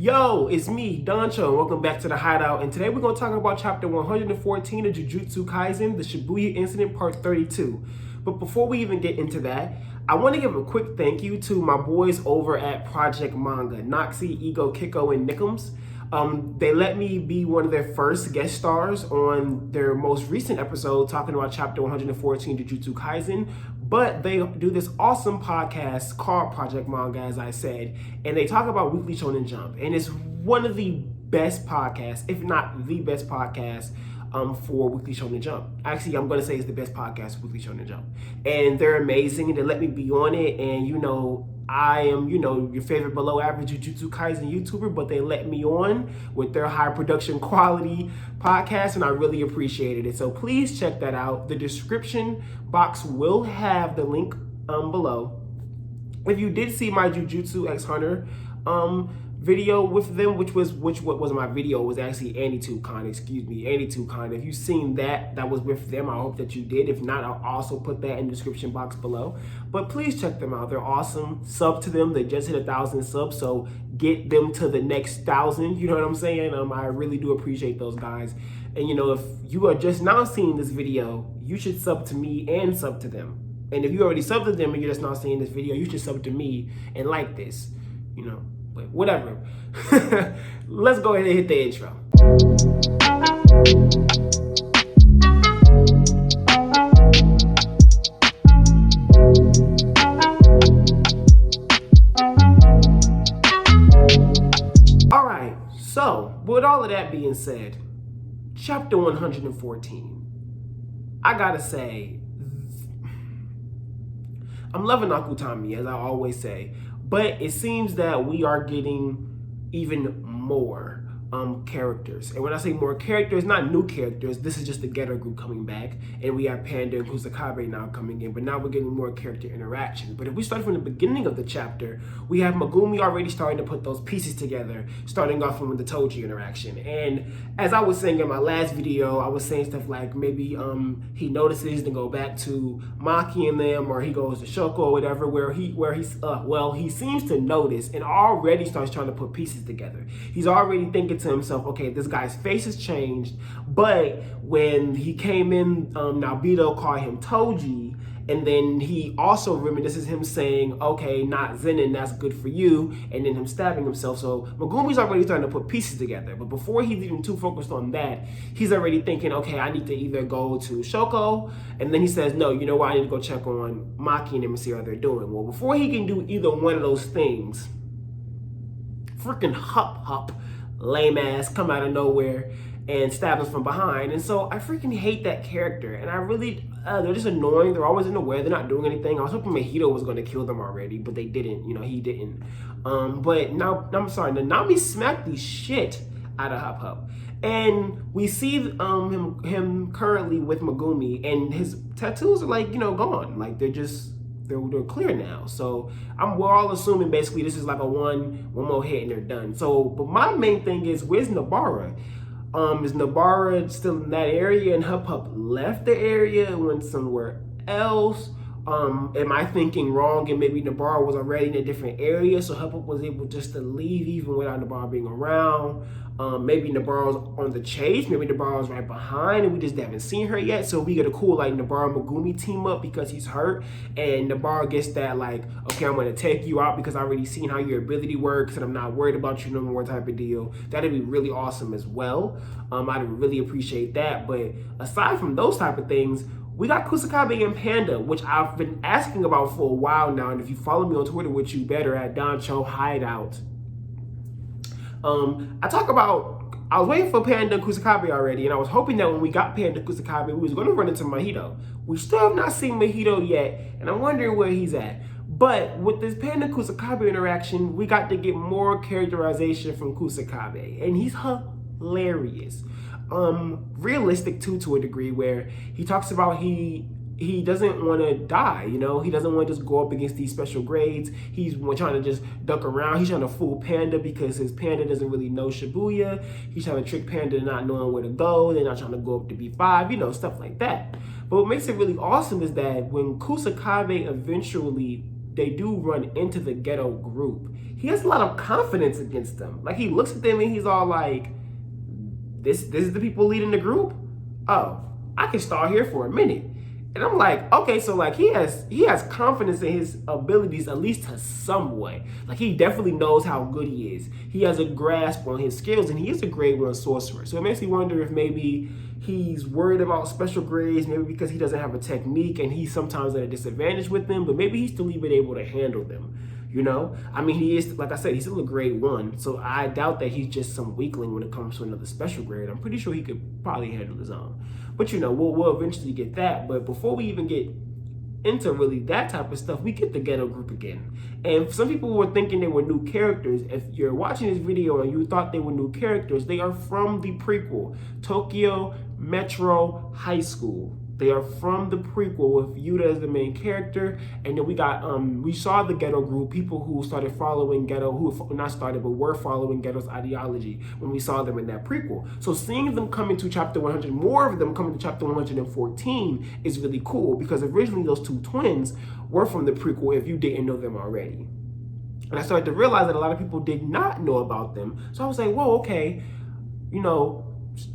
Yo, it's me, Danchou, and welcome back to the Hideout. And today we're going to talk about chapter 114 of Jujutsu Kaisen, the Shibuya Incident, part 32. But before we even get into that, I want to give a quick thank you to my boys over at Project Manga, Noxie, Ego, Kiko, and Nickums. They let me be one of their first guest stars on their most recent episode talking about chapter 114 Jujutsu Kaisen. But they do this awesome podcast called Project Manga, as I said, and they talk about Weekly Shonen Jump. And it's one of the best podcasts, if not the best podcast, for Weekly Shonen Jump. Actually, I'm going to say it's the best podcast for Weekly Shonen Jump. And they're amazing. They let me be on it. And, I am, your favorite below average Jujutsu Kaisen YouTuber, but they let me on with their high production quality podcast, and I really appreciated it. So please check that out. The description box will have the link below. If you did see my Jujutsu X Hunter video with them, which was my video, was actually Andy2Con. If you've seen that was with them. I hope that you did. If not, I'll also put that in the description box below. But please check them out. They're awesome. Sub to them. They just hit 1,000 subs, so get them to the next 1,000. You know what I'm saying? I really do appreciate those guys. And if you are just now seeing this video, you should sub to me and sub to them. And if you already subbed to them and you're just not seeing this video, you should sub to me and like this. But whatever. Let's go ahead and hit the intro. All right, so with all of that being said, chapter 114, I gotta say, I'm loving Akutami, as I always say. But it seems that we are getting even more characters. And when I say more characters, not new characters, this is just the Ghetto group coming back. And we have Panda and Kusakabe now coming in. But now we're getting more character interaction. But if we start from the beginning of the chapter, we have Megumi already starting to put those pieces together, starting off from the Toji interaction. And as I was saying in my last video, I was saying stuff like maybe he notices to go back to Maki and them, or he goes to Shoko or whatever, where he seems to notice and already starts trying to put pieces together. He's already thinking to himself, okay, this guy's face has changed, but when he came in, Nobito called him Toji, and then he also reminisces him saying, okay, not Zenin, that's good for you, and then him stabbing himself. So Megumi's already starting to put pieces together, but before he's even too focused on that, he's already thinking, okay, I need to either go to Shoko, and then he says, no, you know what, I need to go check on Maki and them and see how they're doing. Well, before he can do either one of those things, freaking Hup, lame ass, come out of nowhere and stab him from behind. And so I freaking hate that character. And I really, they're just annoying. They're always in the way. They're not doing anything. I was hoping Mahito was going to kill them already, but they didn't. He didn't. But now, I'm sorry, Nanami smacked the shit out of Hup. And we see him currently with Megumi, and his tattoos are gone. Like they're clear now. So we're all assuming basically this is like a one more hit and they're done. So, but my main thing is, where's Nobara? Is Nobara still in that area and Hup left the area and went somewhere else? Am I thinking wrong and maybe Nobara was already in a different area, so Hup was able just to leave even without Nobara being around? Maybe Nobara's on the chase, maybe Nobara's right behind and we just haven't seen her yet, so we get a cool Nobara Megumi team up because he's hurt, and Nobara gets that okay, I'm gonna take you out because I already seen how your ability works and I'm not worried about you no more type of deal. That'd be really awesome as well. I'd really appreciate that. But aside from those type of things, we got Kusakabe and Panda, which I've been asking about for a while now, and if you follow me on Twitter, which you better, at Danchou Hideout, I was waiting for Panda and Kusakabe already, and I was hoping that when we got Panda and Kusakabe, we was going to run into Mahito. We still have not seen Mahito yet, and I'm wondering where he's at. But with this Panda and Kusakabe interaction, we got to get more characterization from Kusakabe, and he's hilarious. Realistic too, to a degree, where he talks about he doesn't want to die, he doesn't want to just go up against these special grades. He's trying to just duck around. He's trying to fool Panda because his Panda doesn't really know Shibuya. He's trying to trick Panda not knowing where to go. They're not trying to go up to B5, stuff like that. But what makes it really awesome is that when Kusakabe eventually, they do run into the Ghetto group, he has a lot of confidence against them. Like, he looks at them and he's all like, this is the people leading the group? Oh, I can stall here for a minute. And I'm like, okay, so like he has confidence in his abilities, at least to some way. Like, he definitely knows how good he is. He has a grasp on his skills, and he is a grade 1 sorcerer. So it makes me wonder if maybe he's worried about special grades, maybe because he doesn't have a technique and he's sometimes at a disadvantage with them, but maybe he's still even able to handle them. You know, I mean, he is, like I said, he's still a grade 1, so I doubt that he's just some weakling when it comes to another special grade. I'm pretty sure he could probably handle his own. But you know, we'll eventually get that. But before we even get into really that type of stuff, we get the ghetto group again. And some people were thinking they were new characters. If you're watching this video and you thought they were new characters, they are from the prequel, Tokyo Metro High School. They are from the prequel with Yuta as the main character, and then we saw the ghetto group, people who started following ghetto, who not started but were following ghetto's ideology when we saw them in that prequel. So seeing them come into chapter 100, more of them coming to chapter 114 is really cool, because originally those two twins were from the prequel if you didn't know them already. And I started to realize that a lot of people did not know about them. So I was like, whoa, okay, you know,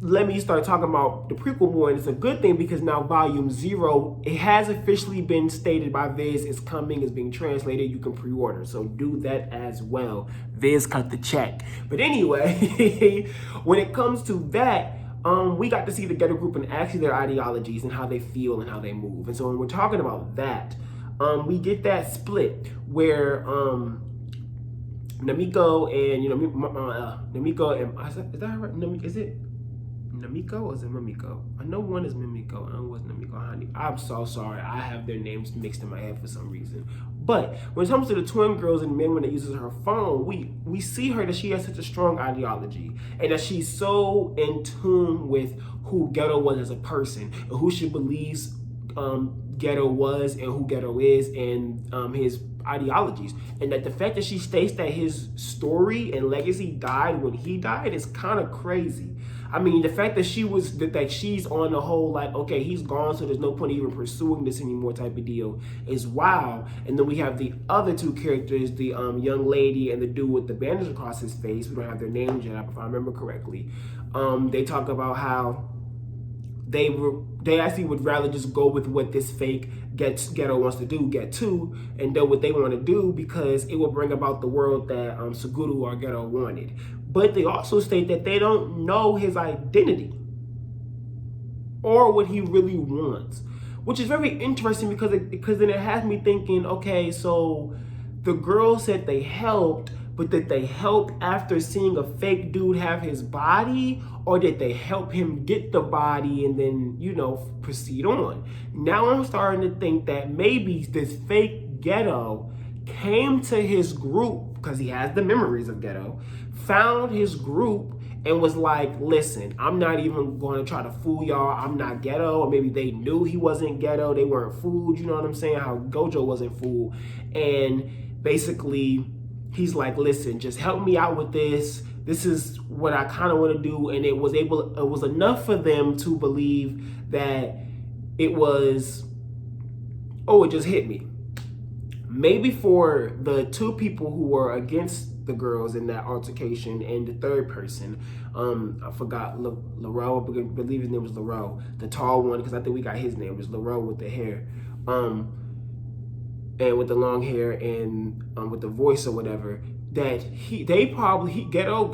let me start talking about the prequel more, and it's a good thing because now volume 0, it has officially been stated by Viz, it's coming, it's being translated, you can pre-order, so do that as well. Viz cut the check. But anyway, when it comes to that, we got to see the ghetto group and actually their ideologies and how they feel and how they move. And so when we're talking about that, we get that split where Namiko and, you know, Namiko and, is that right? Is it Namiko or is it Mimiko? I know one is Mimiko, and one was Namiko Honey. I'm so sorry. I have their names mixed in my head for some reason. But when it comes to the twin girls and men when it uses her phone, we see her that she has such a strong ideology and that she's so in tune with who Ghetto was as a person and who she believes Ghetto was and who Ghetto is and his ideologies. And that the fact that she states that his story and legacy died when he died is kind of crazy. I mean, the fact that she's on the whole, like, okay, he's gone, so there's no point even pursuing this anymore type of deal is wild. And then we have the other two characters, the young lady and the dude with the bandage across his face. We don't have their names yet, if I remember correctly. They talk about how they actually would rather just go with what this fake Ghetto wants to do, get to, and do what they want to do because it will bring about the world that Suguru or Ghetto wanted. But they also state that they don't know his identity or what he really wants, which is very interesting because then it has me thinking, okay, so the girl said they helped, but did they help after seeing a fake dude have his body, or did they help him get the body and then, you know, proceed on? Now I'm starting to think that maybe this fake Ghetto came to his group because he has the memories of Ghetto, found his group and was like, listen, I'm not even going to try to fool y'all. I'm not Ghetto. Or maybe they knew he wasn't Ghetto. They weren't fooled. You know what I'm saying? How Gojo wasn't fooled. And basically, he's like, listen, just help me out with this. This is what I kind of want to do. And it was enough for them to believe that it was, oh, it just hit me. Maybe for the two people who were against the girls in that altercation and the third person, I forgot, Laurel, I believe his name was Laurel, the tall one, because I think we got his name, it was Laurel with the hair, and with the long hair and with the voice or whatever, that Ghetto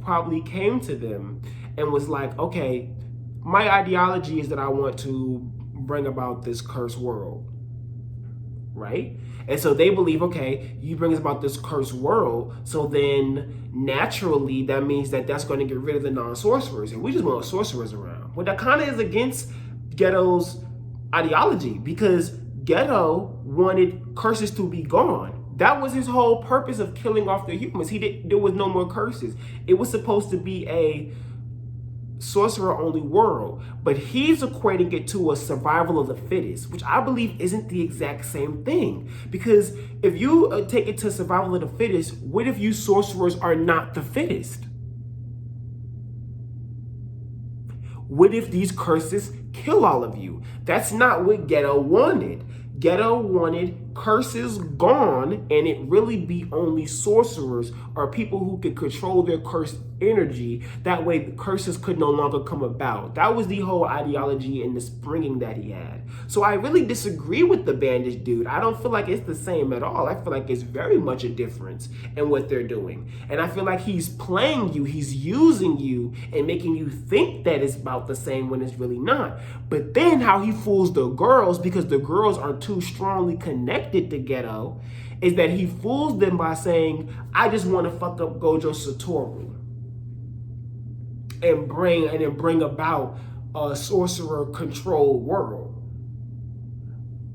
probably came to them and was like, okay, my ideology is that I want to bring about this cursed world. Right? And so they believe, okay, you bring us about this cursed world, so then naturally that means that that's going to get rid of the non-sorcerers, and we just want sorcerers around. Well, that kind of is against Ghetto's ideology, because Ghetto wanted curses to be gone. That was his whole purpose of killing off the humans. There was no more curses. It was supposed to be a sorcerer-only world, but he's equating it to a survival of the fittest, which I believe isn't the exact same thing. Because if you take it to survival of the fittest, what if you sorcerers are not the fittest? What if these curses kill all of you? That's not what Ghetto wanted. Ghetto wanted curses gone and it really be only sorcerers or people who could control their cursed energy. That way the curses could no longer come about. That was the whole ideology and the springing that he had. So I really disagree with the bandage dude. I don't feel like it's the same at all. I feel like it's very much a difference in what they're doing. And I feel like he's playing you, he's using you and making you think that it's about the same when it's really not. But then how he fools the girls, because the girls are too strongly connected to Geto, is that he fools them by saying, I just want to fuck up Gojo Satoru and bring about a sorcerer controlled world.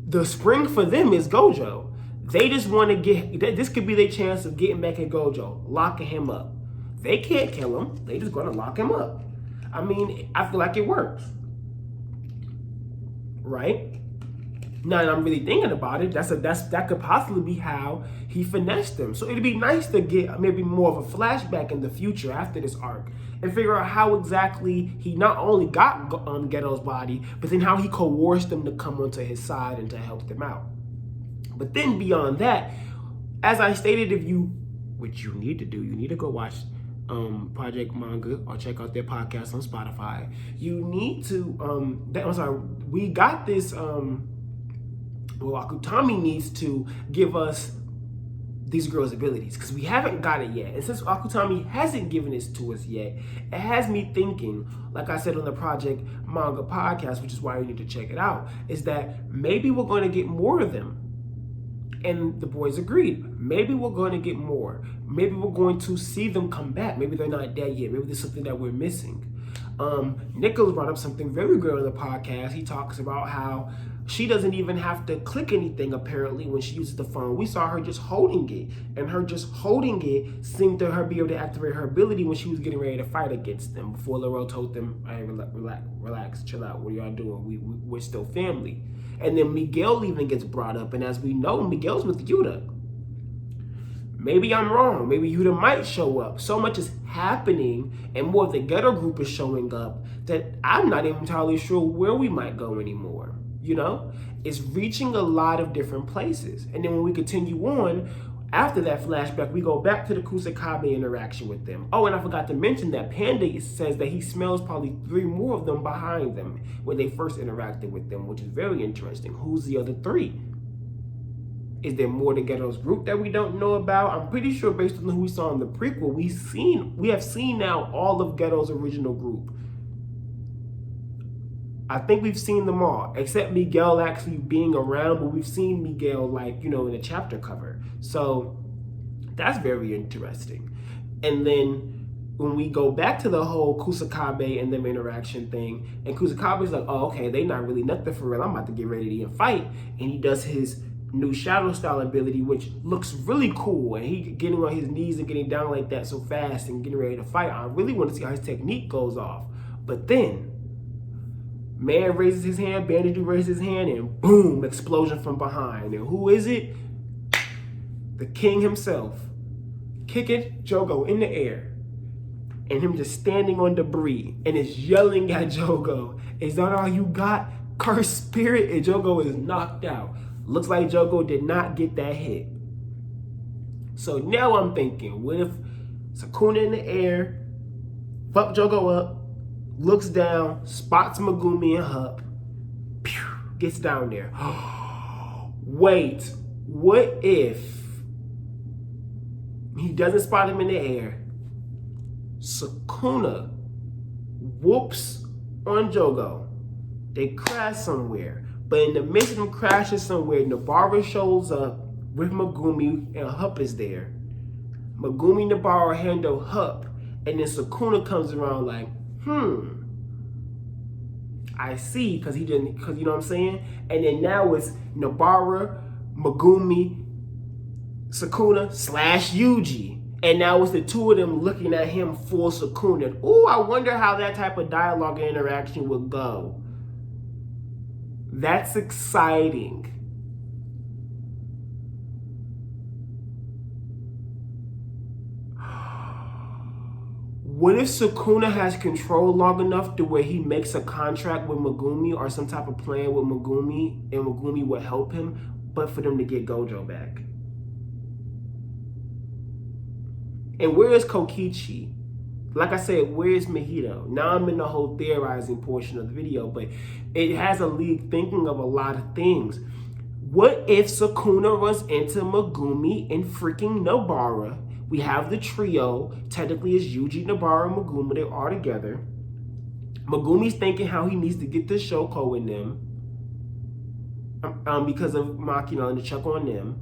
The spring for them is Gojo. They just want to this could be their chance of getting back at Gojo, locking him up. They can't kill him. They just going to lock him up. I mean, I feel like it works. Right? Now that I'm really thinking about it, that could possibly be how he finessed them. So it'd be nice to get maybe more of a flashback in the future after this arc and figure out how exactly he not only got Geto's body, but then how he coerced them to come onto his side and to help them out. But then beyond that, as I stated, which you need to do, you need to go watch Project Manga or check out their podcast on Spotify. You need to, we got this, Akutami needs to give us these girls' abilities because we haven't got it yet. And since Akutami hasn't given this to us yet, it has me thinking, like I said on the Project Manga podcast, which is why you need to check it out, is that maybe we're going to get more of them. And the boys agreed. Maybe we're going to get more. Maybe we're going to see them come back. Maybe they're not dead yet. Maybe there's something that we're missing. Nicholas brought up something very good on the podcast. He talks about how she doesn't even have to click anything, apparently, when she uses the phone. We saw her just holding it. And her just holding it seemed to her be able to activate her ability when she was getting ready to fight against them. Before Laurel told them, hey, relax, chill out. What are y'all doing? We're still family. And then Miguel even gets brought up. And as we know, Miguel's with Yuta. Maybe I'm wrong. Maybe Yuta might show up. So much is happening and more of the Geto group is showing up that I'm not even entirely sure where we might go anymore. You know, it's reaching a lot of different places. And then when we continue on, after that flashback, we go back to the Kusakabe interaction with them. Oh, and I forgot to mention that Panda says that he smells probably 3 more of them behind them when they first interacted with them, which is very interesting. Who's the other 3? Is there more to Geto's group that we don't know about? I'm pretty sure based on who we saw in the prequel, we have seen now all of Geto's original group. I think we've seen them all, except Miguel actually being around, but we've seen Miguel, like, you know, in a chapter cover. So that's very interesting. And then when we go back to the whole Kusakabe and them interaction thing, and Kusakabe's like, oh, okay, they not really nothing for real. I'm about to get ready to fight. And he does his new shadow style ability, which looks really cool. And he getting on his knees and getting down like that so fast and getting ready to fight. I really want to see how his technique goes off. But then man raises his hand, Bandit Dude raises his hand, and boom, explosion from behind. And who is it? The king himself. Kicking Jogo in the air. And him just standing on debris and is yelling at Jogo. Is that all you got? Cursed spirit? And Jogo is knocked out. Looks like Jogo did not get that hit. So now I'm thinking, what if Sukuna in the air, fuck Jogo up, looks down, spots Megumi and Hup, gets down there. Wait, what if he doesn't spot him in the air? Sukuna whoops on Jogo. They crash somewhere. But in the midst of them crashing somewhere, Nobara shows up with Megumi and Hup is there. Megumi and Nobara handle Hup. And then Sukuna comes around like, I see, because you know what I'm saying? And then now it's Nobara, Megumi, Sukuna / Yuji. And now it's the 2 of them looking at him full Sukuna. Ooh, I wonder how that type of dialogue and interaction would go. That's exciting. What if Sukuna has control long enough to where he makes a contract with Megumi or some type of plan with Megumi and Megumi would help him but for them to get Gojo back. And where is Kokichi? Like I said, where is Mahito? Now I'm in the whole theorizing portion of the video, but it has a league thinking of a lot of things. What if Sukuna runs into Megumi and freaking Nobara? We have the trio. Technically, it's Yuji, Nobara, and Megumi. They're all together. Megumi's thinking how he needs to get the Shoko in them. Because of Makino and the check on them.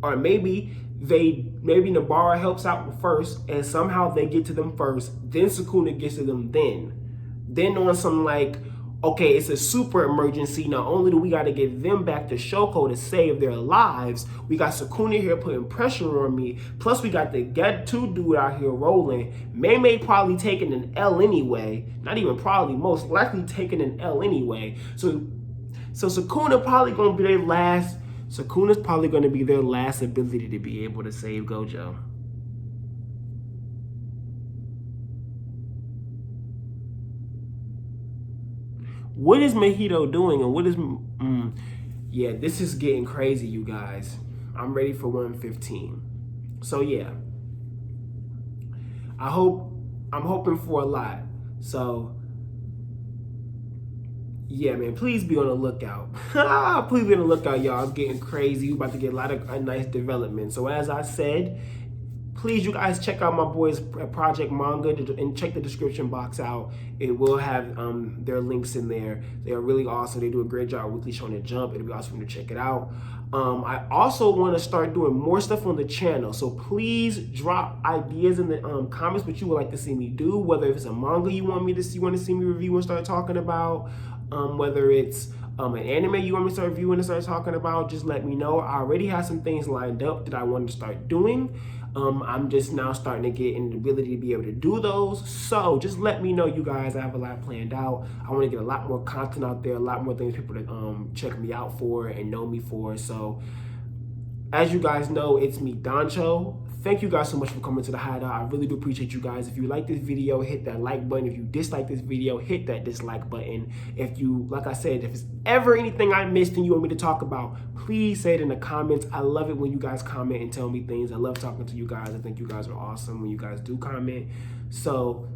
Or maybe Nobara helps out first and somehow they get to them first, then Sukuna gets to them then on some like, okay, it's a super emergency, not only do we got to get them back to Shoko to save their lives, we got Sukuna here putting pressure on me, plus we got the Get 2 dude out here rolling. May probably taking an L anyway, not even probably, most likely taking an L anyway, so Sukuna's probably going to be their last ability to be able to save Gojo. What is Mahito doing, and what is... yeah, this is getting crazy, you guys. I'm ready for 115. So, yeah. I'm hoping for a lot. So... yeah, man, please be on the lookout. Please be on the lookout, y'all. It's getting crazy. We're about to get a lot of nice development. So as I said, please, you guys, check out my boys' Project Manga and check the description box out. It will have their links in there. They are really awesome. They do a great job Weekly Shonen Jump. It'll be awesome to check it out. I also want to start doing more stuff on the channel. So please drop ideas in the comments what you would like to see me do. Whether it's a manga you want to see me review and start talking about. Whether it's an anime you want me to start reviewing and start talking about, just let me know. I already have some things lined up that I want to start doing. I'm just now starting to get in the ability to be able to do those. So just let me know, you guys. I have a lot planned out. I want to get a lot more content out there, a lot more things people to check me out for and know me for. So as you guys know, it's me, Danchou. Thank you guys so much for coming to the Hideout. I really do appreciate you guys. If you like this video, hit that like button. If you dislike this video, hit that dislike button. If you, like I said, if it's ever anything I missed and you want me to talk about, please say it in the comments. I love it when you guys comment and tell me things. I love talking to you guys. I think you guys are awesome when you guys do comment. So,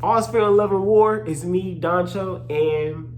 all is fair in love and war. It's me, Danchou, and